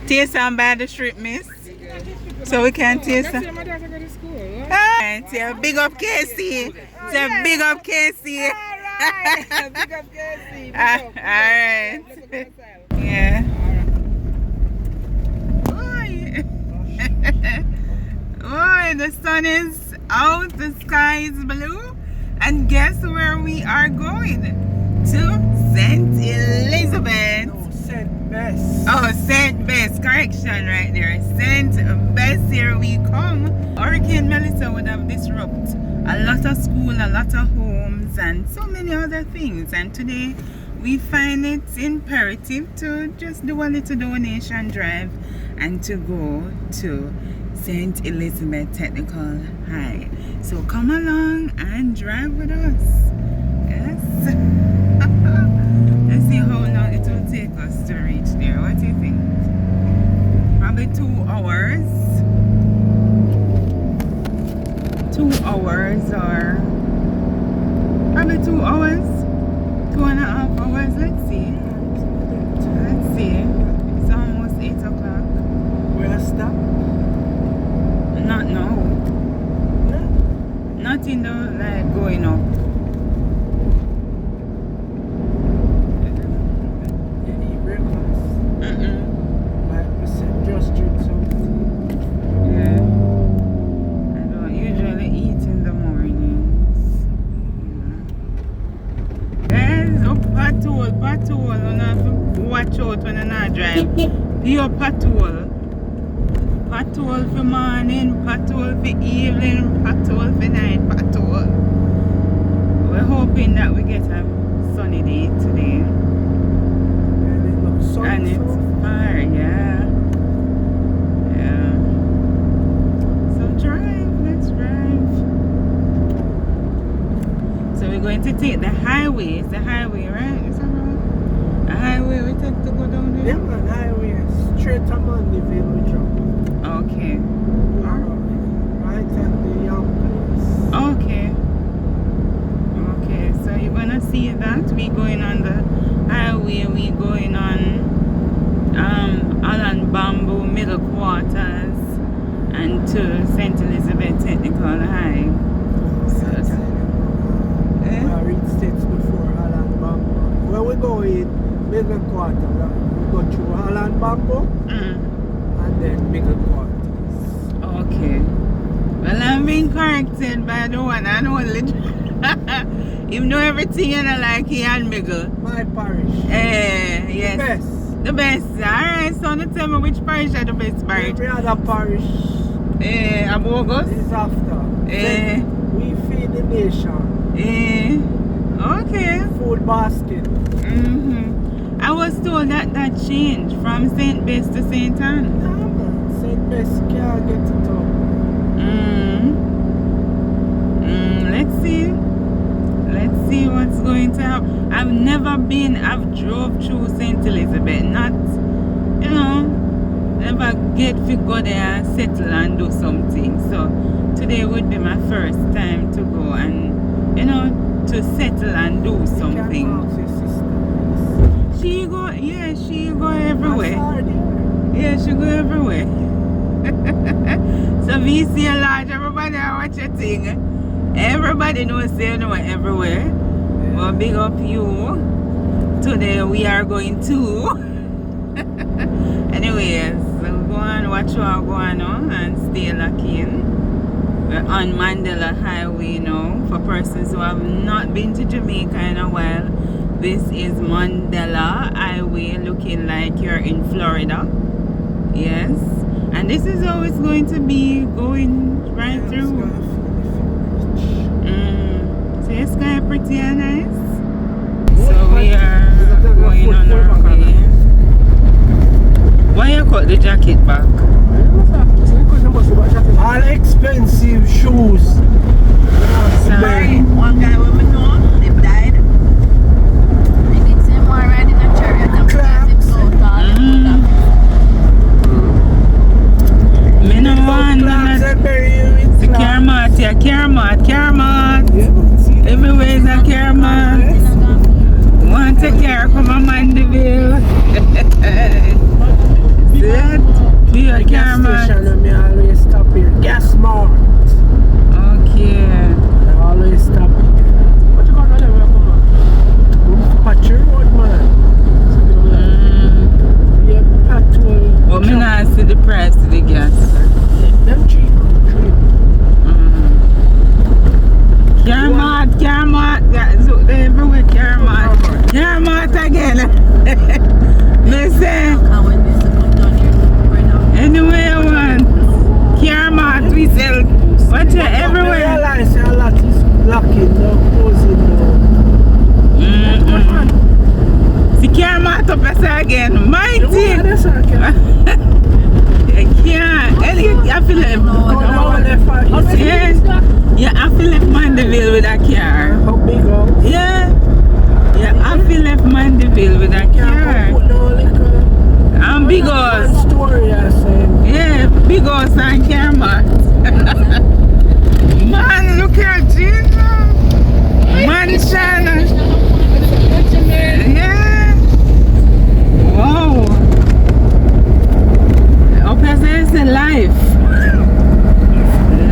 Taste some by the strip, miss. So we can taste some. Alright, yeah, big up Casey. So big up Casey. Alright, big up Casey. Alright. Yeah. Oh, the sun is out, the sky is blue, and guess where we are going? To St. Elizabeth. No, St. Bess. Oh, St. Bess, correction right there. St. Bess, here we come. Hurricane Melissa would have disrupted a lot of school, a lot of homes, and so many other things. And today we find it imperative to just do a little donation drive and to go to St. Elizabeth Technical High. So come along and drive with us. Yes. Let's see how long it will take us to reach there. What do you think? Probably 2 hours. 2 hours or probably 2 hours. 2.5 hours. Let's see. Let's see. It's almost 8 o'clock. Where stop? Not now. Yeah. Not in the like going up. You need breakfast. Like we said, just drink something. Yeah. I don't usually eat in the mornings. There's a patrol. You have to watch out when you're not driving. Your patrol. Patrol for morning, patrol for evening, patrol for night, patrol. We're hoping that we get a sunny day today. And it looks so And it's far, yeah. Yeah. So drive, let's drive. So we're going to take the highway. It's the highway, right? Is that right? The highway we take to go down there? Yeah, man, highway straight to Mandeville we drop. Okay. Right at the young place. Okay. Okay, so you're gonna see that we going on the highway, we going on Alan Bamboo Middle Quarters and to St. Elizabeth Technical High. So Read states before Alan Bamboo. When we go in Middle Quarter, we go through Alan Bamboo and then Middle Quarters. Okay. Well, I'm being corrected by the one and only. Even though everything you know like he and Miguel. My parish. Yes. The best. The best. Alright, so now tell me which parish are the best parish? Every other parish Abogus? is after. Then we feed the nation. Okay. Food basket. I was told that changed from St. Bess to St. Anne. Nah, man. St. Bess can't get it up. Let's see. Let's see what's going to happen. I've never been, I've drove through St. Elizabeth. Not, you know, never get to go there and settle and do something. So today would be my first time to go and, you know, to settle and do something. She go, yeah, she go everywhere. Yeah, she go everywhere. So we see a large, everybody watch a thing. Everybody knows they know everywhere. Well, big up you. Today we are going to. Anyways, so go on, watch what go on and stay locked in. We're on Mandela Highway now. For persons who have not been to Jamaica in a while, this is Mandela Highway, looking like you're in Florida. Yes. And this is how it's going to be going right through. So the sky pretty and nice. So we are going on our way. Why you cut the jacket back? All expensive shoes. Sorry. One guy we know, they died. I did say more riding a chariot and him so tall. Me no want the Carmat. Everywhere is a Carmat. Want to care from a Mandeville. So Let be a The gas camera. station and me always stop here. Gas mart. Okay. I always stop here. What you got on there when you come back? Patch road, man. Yeah, patrol. But me not see the price of the gas. Them cheap. Carmart, guys, look, they everywhere Carmart. Carmart again. Me say, anyway I want. Carmart, we sell. Watch it I everywhere. realize a lot is blocking, no closing, no. See Carmart up there again. Mighty. That's okay. Yeah, I feel like. Yeah, I feel like Mandeville with a car. How big up? Yeah, I feel like Mandeville with a car. I'm big house. One story I say. Yeah, big house and Carmart. Man, look at Jesus. Mansion. Yeah. Wow. Up here says the life.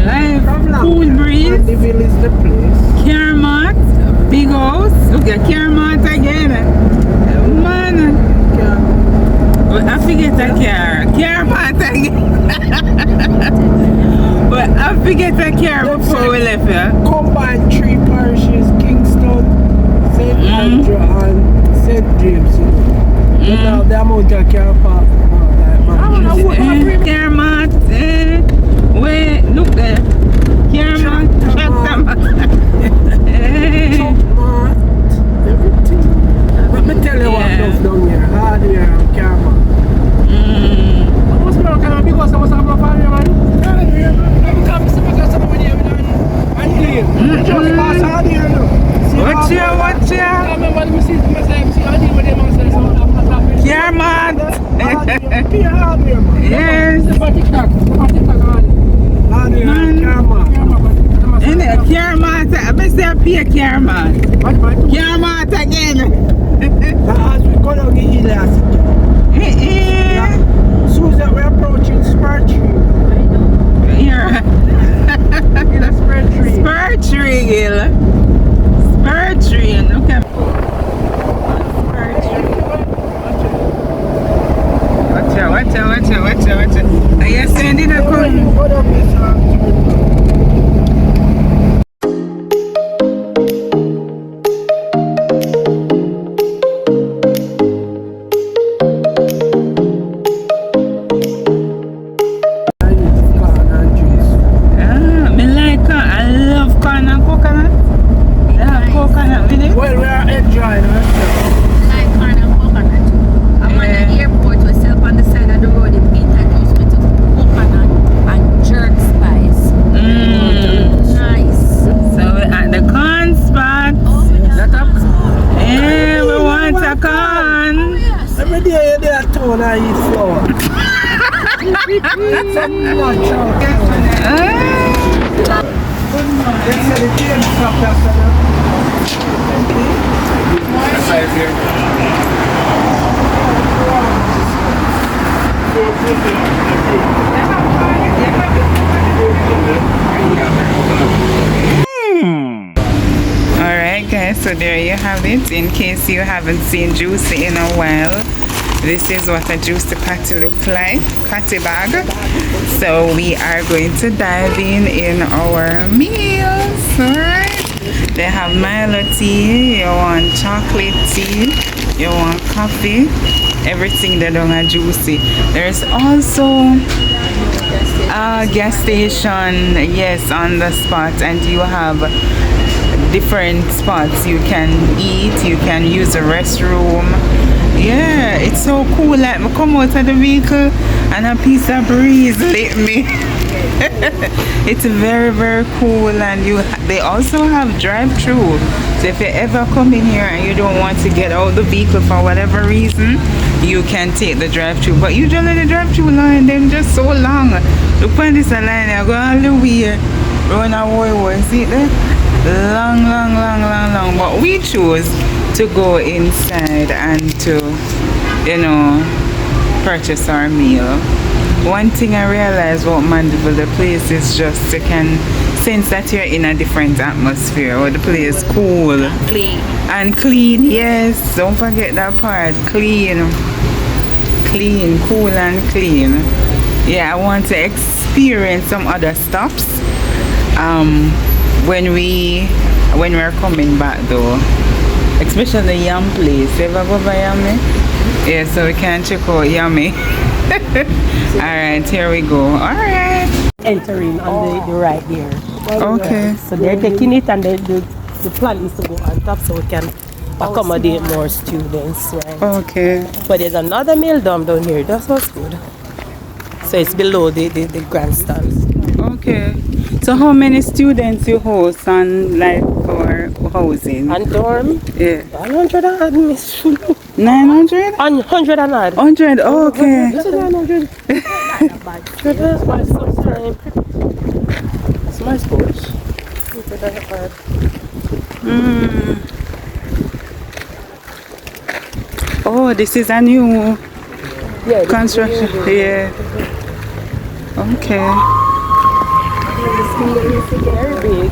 Life, cool breeze. Mandeville is the place. Carmart, big house. Look at Carmart again. Man. But I forget a car. Carmart again. But I forget a car before we left here. Combined 3 parishes, Kingston, St. Andrew and St. James. You know, the amount of car park. Carmart, wait, look there. Carmart, Chopmart, everything. Let me tell you what goes down here. Hardware and Carmart. What's going on? Because I was having a family, man. Just pass hardware, no. Watch ya. Carmart. Yes. In it, Carmart. I say I pay Carmart. Carmart again. As we go down the hill, Susan, we're approaching Spur Tree. Here. Spur Tree. Spur Tree, Gil. Spur Tree. Look at Spur Tree. Watch out. Are you sending a call? Well, we are enjoying ourselves. Like corn and coconut. I'm on the airport, we sell on the side of the road. It introduced me to coconut and jerk spice. Nice. So we're at the corn spot. Oh, Yeah, we want a corn. yes. Every day you're there at town and eat flour. That's a natural. They say the game stop after that. Alright guys, so there you have it. In case you haven't seen Juicy in a while, this is what a Juicy patty look like, patty bag. So we are going to dive in our meals. Alright, they have Milo tea, you want chocolate tea, you want coffee, everything they done at Juicy. There's also a gas station, yes, on the spot, and you have different spots you can eat, you can use the restroom. Yeah, it's so cool. Like, I come out of the vehicle and a piece of breeze lit me. It's very, very cool. And they also have drive-through. So if you ever come in here and you don't want to get out of the vehicle for whatever reason, you can take the drive-through. But usually the drive-through line, them just so long. Look on this line, I go all the way run away. See there? Long. But we chose to go inside and to, purchase our meal. One thing I realized about Mandeville, the place is just, you can sense that you're in a different atmosphere, or the place cool Clean. and clean. Yes, don't forget that part. Clean, cool and clean. Yeah, I want to experience some other stops when we're coming back though, especially the Yam place. Ever go by Yummy? Yeah, so we can check out Yummy. Alright, here we go. Alright. Entering on the right there. Okay. So they're taking it, and the plan is to go on top so we can accommodate more students, right? Okay. But there's another meal down here. That's what's good. So it's below the grandstand. Okay. So how many students you host on like for housing? And dorm? Yeah. 100 and odd, Miss. 900? 100 and odd. 100, okay. This is 900. That's my time. It's my sports. Oh, this is a new construction. Yeah. Okay. It's very big.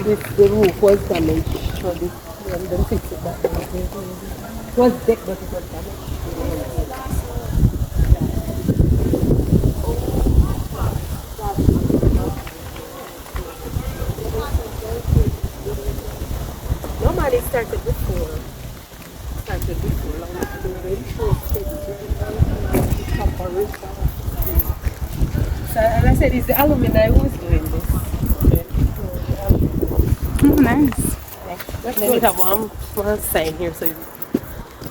The roof was damaged, so they fixed it back. It was deck, but it was damaged. Normally started before. So, and I said, it's the alumni who's doing this. Oh, nice. Then we have one sign here, so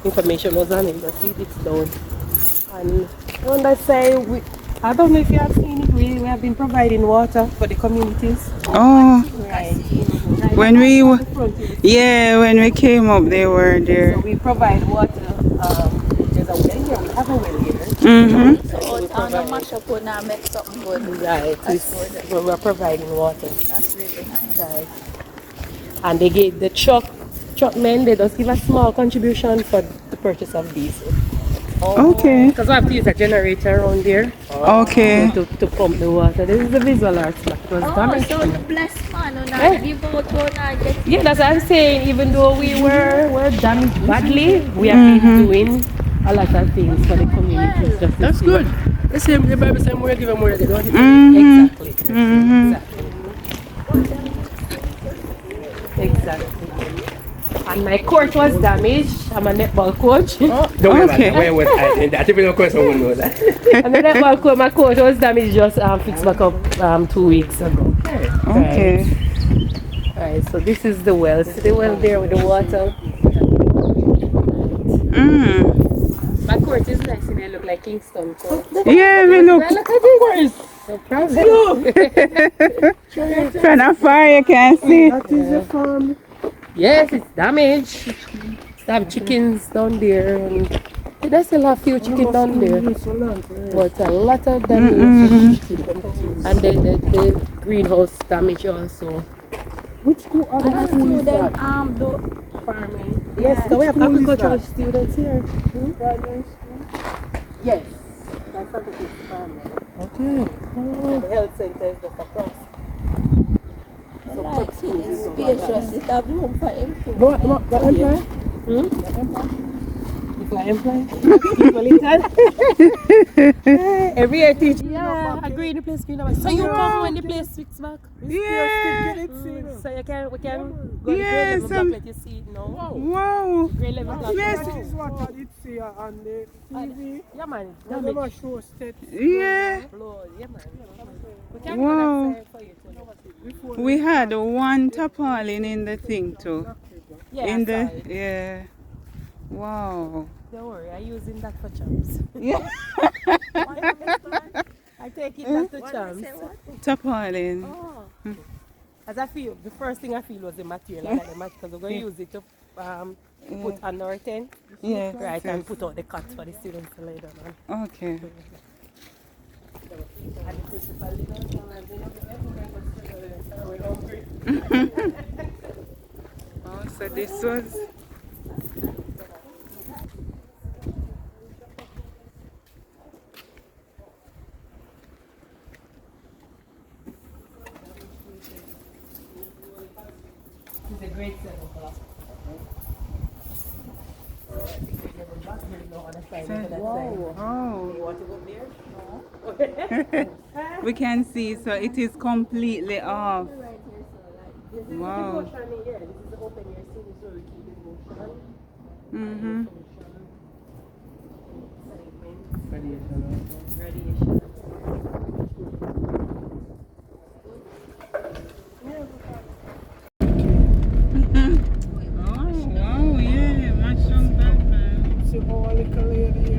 information was on it. But see, it's down. And on that side, I don't know if you have seen it. We have been providing water for the communities. Oh, Right. when we came up, they were there. So we provide water. There's a well here. We have a well here. Mm-hmm. So we provide. Mash up when I make something good. Right. We're providing water. That's really nice. Right. And they gave the truck men, they just give a small contribution for the purchase of diesel. Okay. Because we have to use a generator around there Okay. to pump the water. This is the visual arts, but it was damaged. So blessed man, and I give out one I get. Yeah, that's what I'm saying. Even though we were damaged badly, we have been doing a lot of things for the communities. That's good. The same, the Bible says, more give and more they don't. Exactly. Exactly. And my court was damaged. I'm a netball coach. Don't worry about that. I think we don't question one know that. And the netball coach, my court was damaged just fixed back up 2 weeks ago. Okay. Alright, so this is the well. See the well there with the water? My court is nice and I look like Kingston court. Yeah, we look. Look at this. No problem. From afar, you can see. That is the farm. Yes, it's damaged. They have chickens down there, and there's still a few chickens down there, but a lot of damage. And then the greenhouse damage also. Which two other schools is that? The Farming. Yes, so we have agricultural students here. Yes. That's not the farming. Okay. The health center is just across. it's spacious. It have room for everything. Every year teach. Yeah, agree in the place. So you come when the place fix back. Yeah. So we can go Yes, to grade level let you see it now. Wow. Grade level class. Yes. That is what I did see on the TV. Yeah man. They never show steps. Yeah. Yeah man. We can Wow. go that side for you too. We had one tarpaulin in the thing too. Yeah, In I the saw it. yeah. Wow. Don't worry, I'm using that for champs. Yeah. I take it back to champs. Tarpaulin. Oh. As I feel, the first thing I feel was the material. I like the material because we're going to use it to put under our tent. Yes. Right, and put out the cuts for the students to lay down on. Okay. And the principal did not come and they don't we're hungry. Oh, so this was no other side. So- Over that Oh. side. You want to go there? No. We can see, so it is completely off. Right here, so like this is Wow. the devotion here. This is the open air scene. This is where we keep devotion. Mm-hmm. Radiation. Oh, wow, yeah, much on that, man. See how a little lady